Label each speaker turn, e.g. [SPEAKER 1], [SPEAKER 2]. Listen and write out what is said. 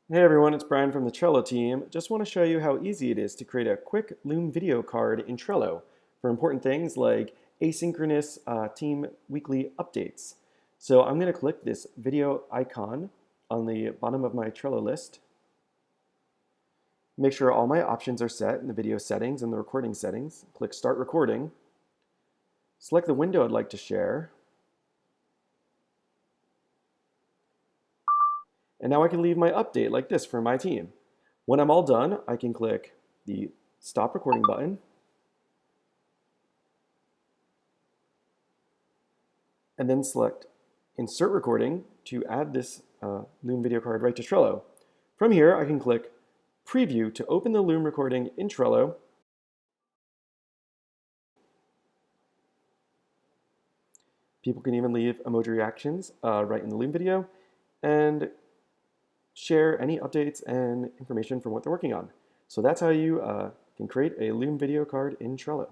[SPEAKER 1] Hey everyone, it's Brian from the Trello team. Just want to show you how easy it is to create a quick Loom video card in Trello for important things like asynchronous team weekly updates. So I'm going to click this video icon on the bottom of my Trello list. Make sure all my options are set in the video settings and the recording settings. Click Start Recording. Select the window I'd like to share. And now I can leave my update like this for my team. When I'm all done, I can click the Stop Recording button and then select Insert Recording to add this Loom video card right to Trello. From here, I can click Preview to open the Loom recording in Trello. People can even leave emoji reactions right in the Loom video and share any updates and information from what they're working on. So that's how you can create a Loom video card in Trello.